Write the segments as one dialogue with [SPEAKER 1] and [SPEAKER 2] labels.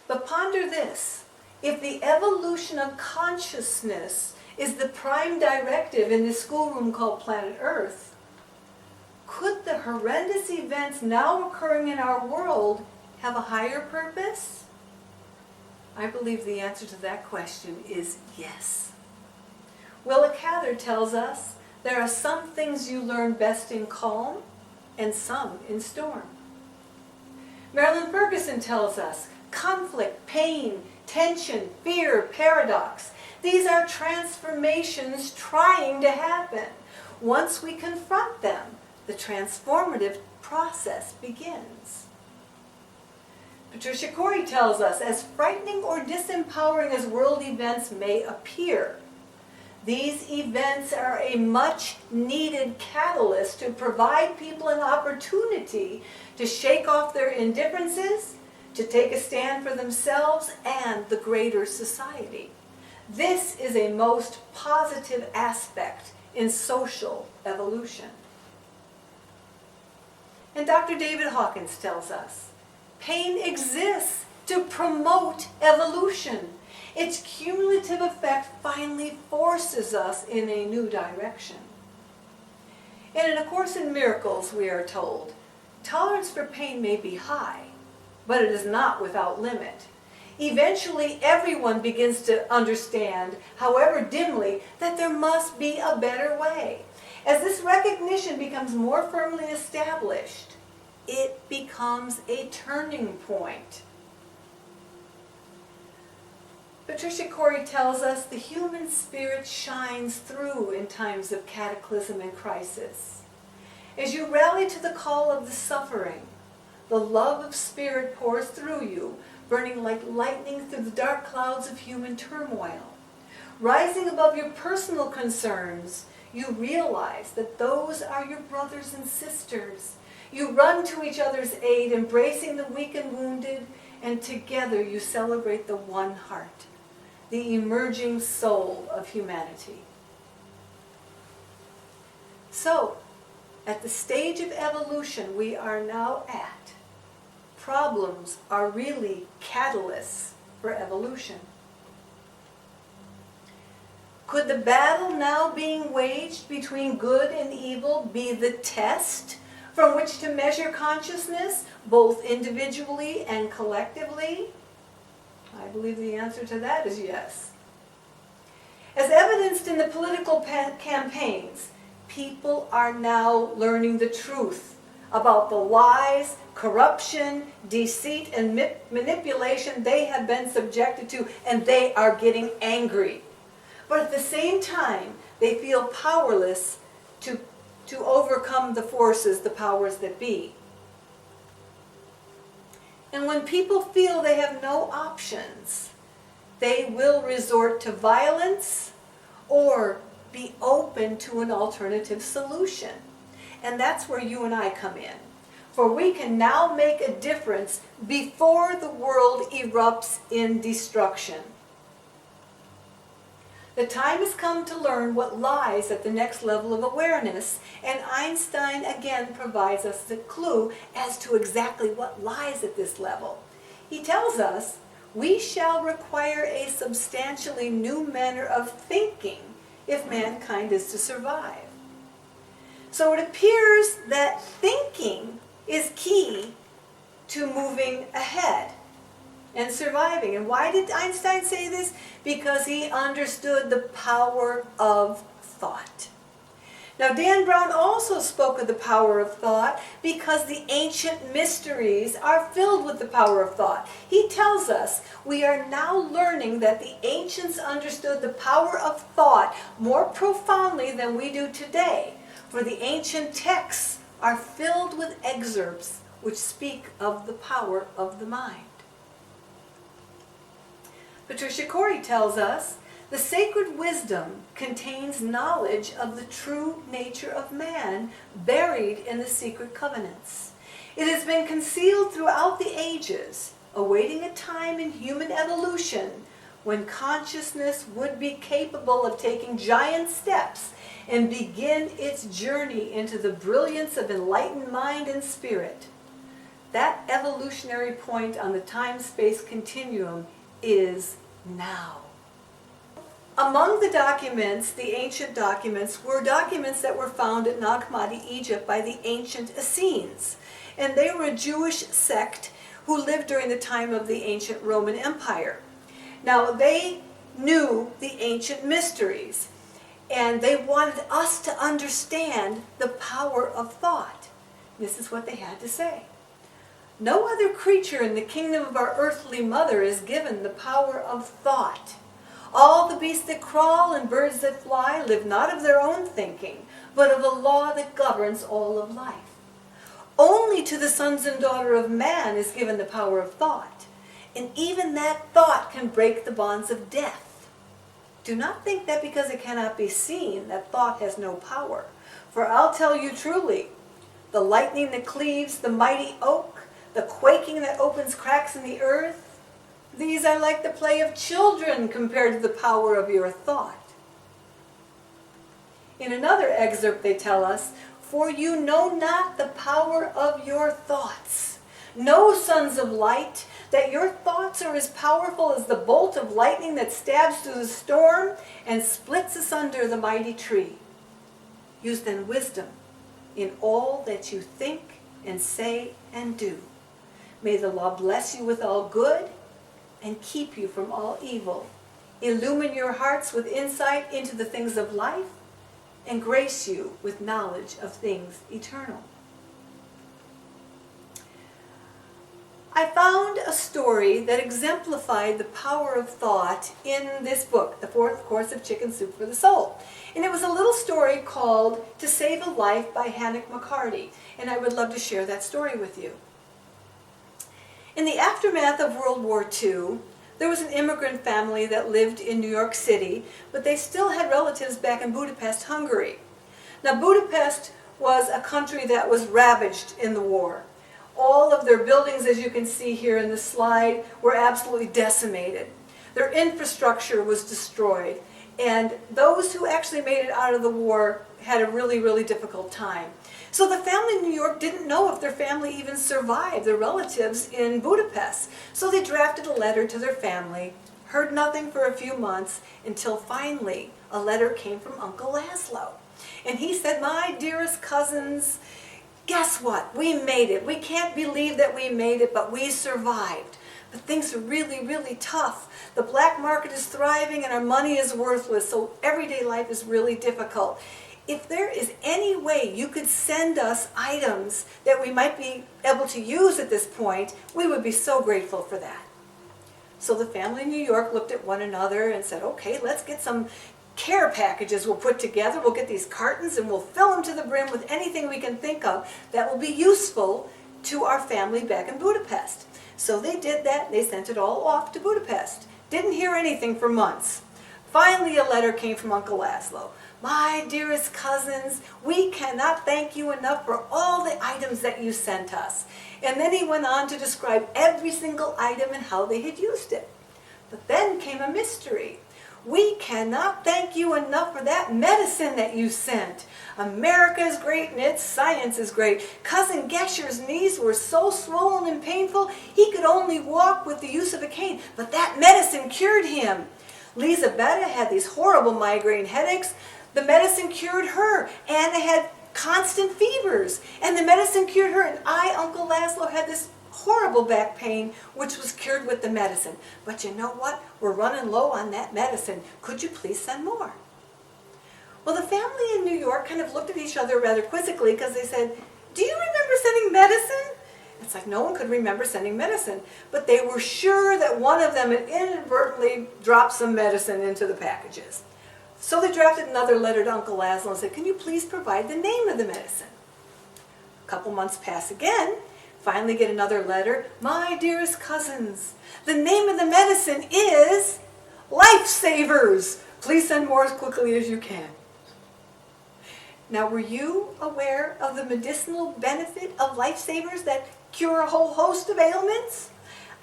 [SPEAKER 1] But ponder this. If the evolution of consciousness is the prime directive in this schoolroom called planet Earth, could the horrendous events now occurring in our world have a higher purpose? I believe the answer to that question is yes. Willa Cather tells us there are some things you learn best in calm and some in storm. Marilyn Ferguson tells us conflict, pain, tension, fear, paradox. These are transformations trying to happen. Once we confront them, the transformative process begins. Patricia Corey tells us, as frightening or disempowering as world events may appear, these events are a much-needed catalyst to provide people an opportunity to shake off their indifferences, to take a stand for themselves and the greater society. This is a most positive aspect in social evolution. And Dr. David Hawkins tells us, pain exists to promote evolution. Its cumulative effect finally forces us in a new direction. And in A Course in Miracles, we are told, tolerance for pain may be high, but it is not without limit. Eventually, everyone begins to understand, however dimly, that there must be a better way. As this recognition becomes more firmly established, it becomes a turning point. Patricia Corey tells us the human spirit shines through in times of cataclysm and crisis. As you rally to the call of the suffering, the love of spirit pours through you, burning like lightning through the dark clouds of human turmoil. Rising above your personal concerns, you realize that those are your brothers and sisters. You run to each other's aid, embracing the weak and wounded, and together you celebrate the one heart, the emerging soul of humanity. So, at the stage of evolution we are now at, problems are really catalysts for evolution. Could the battle now being waged between good and evil be the test from which to measure consciousness, both individually and collectively? I believe the answer to that is yes. As evidenced in the political campaigns, people are now learning the truth about the lies, corruption, deceit, and manipulation they have been subjected to, and they are getting angry. But at the same time, they feel powerless to overcome the forces, the powers that be. And when people feel they have no options, they will resort to violence or be open to an alternative solution. And that's where you and I come in. For we can now make a difference before the world erupts in destruction. The time has come to learn what lies at the next level of awareness, and Einstein again provides us the clue as to exactly what lies at this level. He tells us, we shall require a substantially new manner of thinking if mankind is to survive. So it appears that thinking is key to moving ahead and surviving. And why did Einstein say this? Because he understood the power of thought. Now, Dan Brown also spoke of the power of thought because the ancient mysteries are filled with the power of thought. He tells us we are now learning that the ancients understood the power of thought more profoundly than we do today, for the ancient texts are filled with excerpts which speak of the power of the mind. Patricia Corey tells us, the sacred wisdom contains knowledge of the true nature of man buried in the secret covenants. It has been concealed throughout the ages, awaiting a time in human evolution when consciousness would be capable of taking giant steps and begin its journey into the brilliance of enlightened mind and spirit. That evolutionary point on the time-space continuum is now. Among the documents, the ancient documents, were documents that were found at Nag Hammadi, Egypt by the ancient Essenes. And they were a Jewish sect who lived during the time of the ancient Roman Empire. Now, they knew the ancient mysteries, and they wanted us to understand the power of thought. This is what they had to say. No other creature in the kingdom of our earthly mother is given the power of thought. All the beasts that crawl and birds that fly live not of their own thinking, but of a law that governs all of life. Only to the sons and daughter of man is given the power of thought, and even that thought can break the bonds of death. Do not think that because it cannot be seen, that thought has no power. For I'll tell you truly, the lightning that cleaves the mighty oak, the quaking that opens cracks in the earth, these are like the play of children compared to the power of your thought. In another excerpt they tell us, for you know not the power of your thoughts. Know, sons of light, that your thoughts are as powerful as the bolt of lightning that stabs through the storm and splits asunder the mighty tree. Use then wisdom in all that you think and say and do. May the law bless you with all good and keep you from all evil. Illumine your hearts with insight into the things of life, and grace you with knowledge of things eternal. I found a story that exemplified the power of thought in this book, The Fourth Course of Chicken Soup for the Soul. And it was a little story called To Save a Life by Hannah McCarty, and I would love to share that story with you. In the aftermath of World War II, there was an immigrant family that lived in New York City, but they still had relatives back in Budapest, Hungary. Now, Budapest was a country that was ravaged in the war. All of their buildings, as you can see here in the slide, were absolutely decimated. Their infrastructure was destroyed, and those who actually made it out of the war had a really, really difficult time. So the family in New York didn't know if their family even survived, their relatives in Budapest. So they drafted a letter to their family, heard nothing for a few months, until finally a letter came from Uncle Laszlo. And he said, my dearest cousins, guess what? We made it. We can't believe that we made it, but we survived. But things are really, really tough. The black market is thriving and our money is worthless, so everyday life is really difficult. If there is any way you could send us items that we might be able to use at this point, we would be so grateful for that. So the family in New York looked at one another and said, okay, let's get some care packages we'll put together. We'll get these cartons and we'll fill them to the brim with anything we can think of that will be useful to our family back in Budapest. So they did that. They sent it all off to Budapest. Didn't hear anything for months. Finally, a letter came from Uncle Laszlo. My dearest cousins, we cannot thank you enough for all the items that you sent us. And then he went on to describe every single item and how they had used it. But then came a mystery. We cannot thank you enough for that medicine that you sent. America is great and its science is great. Cousin Gesher's knees were so swollen and painful, he could only walk with the use of a cane. But that medicine cured him. Lizabetta had these horrible migraine headaches. The medicine cured her. Anna had constant fevers, and the medicine cured her. And I, Uncle Laszlo, had this horrible back pain, which was cured with the medicine. But you know what? We're running low on that medicine. Could you please send more? Well, the family in New York kind of looked at each other rather quizzically because they said, do you remember sending medicine? It's like no one could remember sending medicine, but they were sure that one of them had inadvertently dropped some medicine into the packages. So they drafted another letter to Uncle Laszlo and said, can you please provide the name of the medicine? A couple months pass again. Finally get another letter. My dearest cousins, the name of the medicine is Lifesavers. Please send more as quickly as you can. Now, were you aware of the medicinal benefit of Lifesavers that cure a whole host of ailments?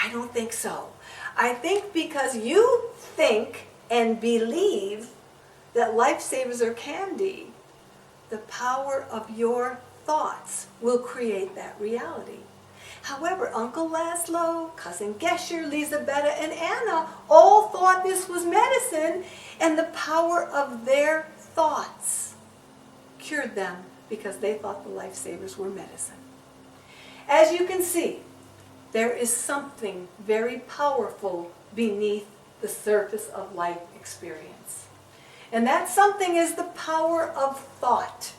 [SPEAKER 1] I don't think so. I think because you think and believe that Lifesavers are candy, the power of your thoughts will create that reality. However, Uncle Laszlo, Cousin Gesher, Lizabetta, and Anna all thought this was medicine, and the power of their thoughts cured them because they thought the lifesavers were medicine. As you can see, there is something very powerful beneath the surface of life experience. And that something is the power of thought.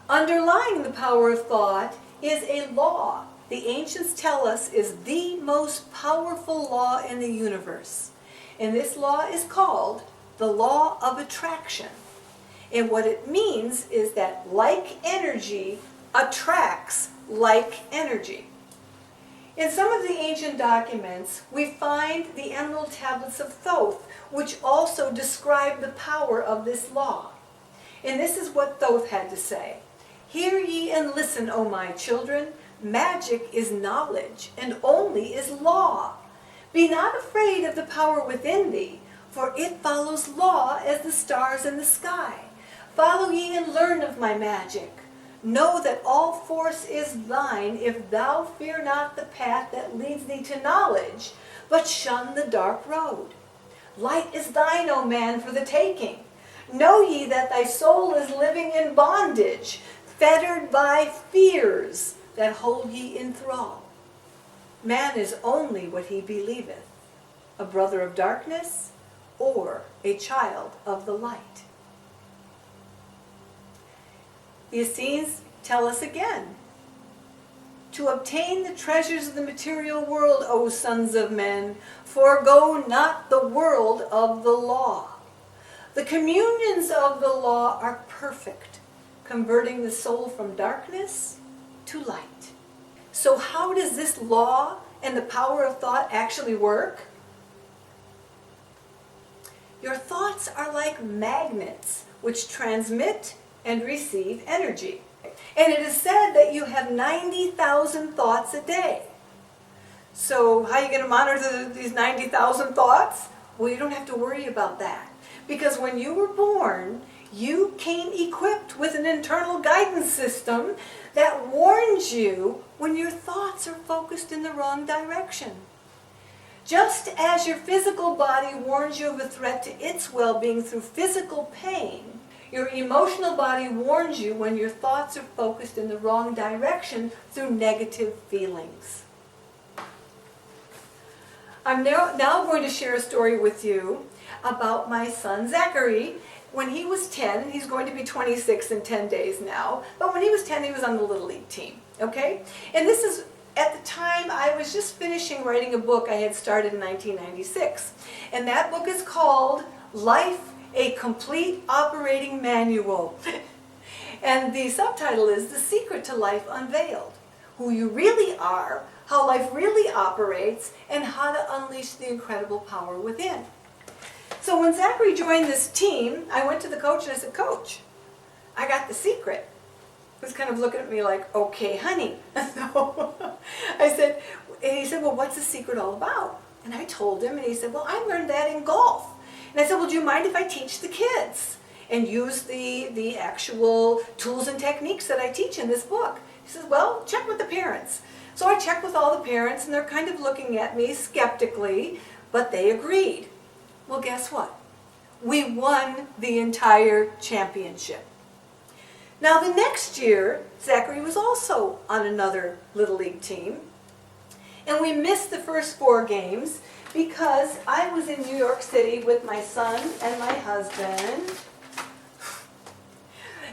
[SPEAKER 1] Underlying the power of thought is a law the ancients tell us is the most powerful law in the universe. And this law is called the law of attraction. And what it means is that like energy attracts like energy. In some of the ancient documents, we find the Emerald Tablets of Thoth, which also describe the power of this law. And this is what Thoth had to say. Hear ye and listen, O my children. Magic is knowledge, and only is law. Be not afraid of the power within thee, for it follows law as the stars in the sky. Follow ye and learn of my magic. Know that all force is thine, if thou fear not the path that leads thee to knowledge, but shun the dark road. Light is thine, O man, for the taking. Know ye that thy soul is living in bondage, fettered by fears that hold ye in thrall. Man is only what he believeth, a brother of darkness or a child of the light. The Essenes tell us again, to obtain the treasures of the material world, O sons of men, forego not the world of the law. The communions of the law are perfect, converting the soul from darkness to light. So how does this law and the power of thought actually work? Your thoughts are like magnets which transmit and receive energy. And it is said that you have 90,000 thoughts a day. So how are you going to monitor these 90,000 thoughts? Well, you don't have to worry about that. Because when you were born, you came equipped with an internal guidance system that warns you when your thoughts are focused in the wrong direction. Just as your physical body warns you of a threat to its well-being through physical pain, your emotional body warns you when your thoughts are focused in the wrong direction through negative feelings. I'm now going to share a story with you about my son Zachary. When he was 10, he's going to be 26 in 10 days now, but when he was 10, he was on the Little League team, okay? And this is, at the time, I was just finishing writing a book I had started in 1996. And that book is called Life, a Complete Operating Manual. And the subtitle is The Secret to Life Unveiled. Who you really are, how life really operates, and how to unleash the incredible power within. So when Zachary joined this team, I went to the coach and I said, Coach, I got the secret. He was kind of looking at me like, okay, honey. So I said, and he said, well, what's the secret all about? And I told him, and he said, well, I learned that in golf. And I said, well, do you mind if I teach the kids and use the actual tools and techniques that I teach in this book? He says, well, check with the parents. So I checked with all the parents, and they're kind of looking at me skeptically, but they agreed. Well, guess what? We won the entire championship. Now, the next year, Zachary was also on another Little League team, and we missed the first 4 games because I was in New York City with my son and my husband,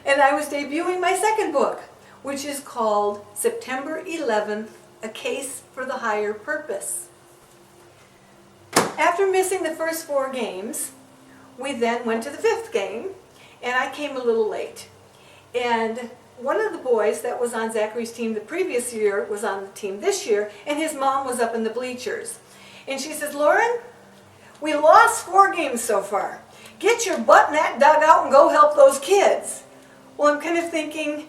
[SPEAKER 1] and I was debuting my second book, which is called September 11th, A Case for the Higher Purpose. After missing the first 4 games, we then went to the 5th game, and I came a little late. And one of the boys that was on Zachary's team the previous year was on the team this year, and his mom was up in the bleachers. And she says, Lauren, we lost 4 games so far. Get your butt in that dugout and go help those kids. Well, I'm kind of thinking,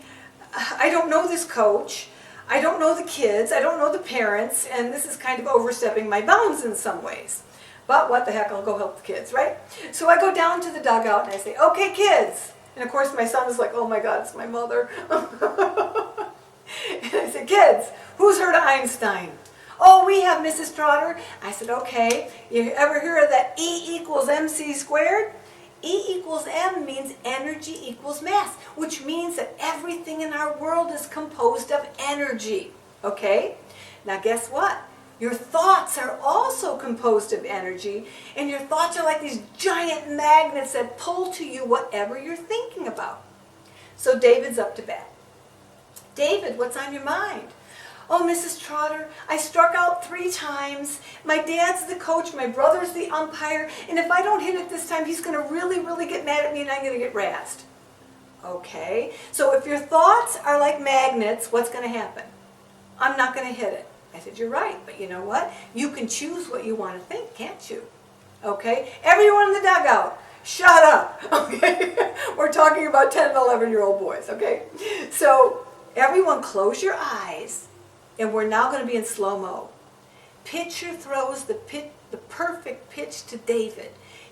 [SPEAKER 1] I don't know this coach, I don't know the kids, I don't know the parents, and this is kind of overstepping my bounds in some ways. But what the heck, I'll go help the kids, right? So I go down to the dugout and I say, okay, kids. And of course my son is like, oh my God, it's my mother. And I said, Kids, who's heard of Einstein? Oh, we have, Mrs. Trotter. I said, okay. You ever hear of that E equals mc squared? E equals m means energy equals mass, which means that everything in our world is composed of energy. Okay? Now guess what? Your thoughts are also composed of energy, and your thoughts are like these giant magnets that pull to you whatever you're thinking about. So David's up to bat. David, what's on your mind? Oh, Mrs. Trotter, I struck out 3 times. My dad's the coach, my brother's the umpire, and if I don't hit it this time, he's going to really, really get mad at me and I'm going to get razzed. Okay, so if your thoughts are like magnets, what's going to happen? I'm not going to hit it. I said, you're right, but you know what? You can choose what you want to think, can't you? Okay, everyone in the dugout, shut up. Okay, we're talking about 10 and 11-year-old boys, okay? So everyone close your eyes. And we're now going to be in slow-mo. Pitcher throws the perfect pitch to David.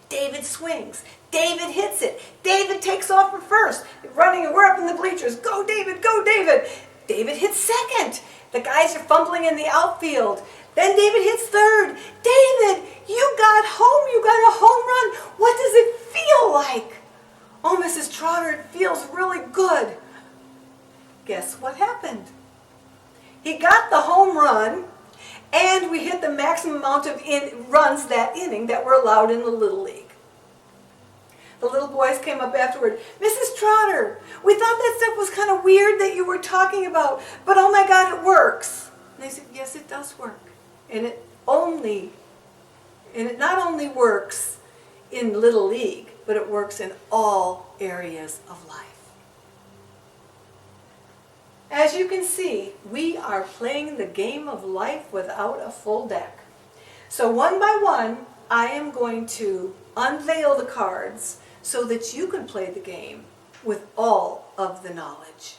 [SPEAKER 1] David swings. David hits it. David takes off for first. Running, and we're up in the bleachers. Go, David, go, David. David hits second. The guys are fumbling in the outfield. Then David hits third. David, you got home. You got a home run. What does it feel like? Oh, Mrs. Trotter, it feels really good. Guess what happened? He got the home run, and we hit the maximum amount of runs that inning that were allowed in the Little League. The little boys came up afterward. Mrs. Trotter, we thought that stuff was kind of weird that you were talking about, but oh my God, it works. And I said, yes, it does work. And it not only works in Little League, but it works in all areas of life. As you can see, we are playing the game of life without a full deck. So one by one, I am going to unveil the cards so that you can play the game with all of the knowledge.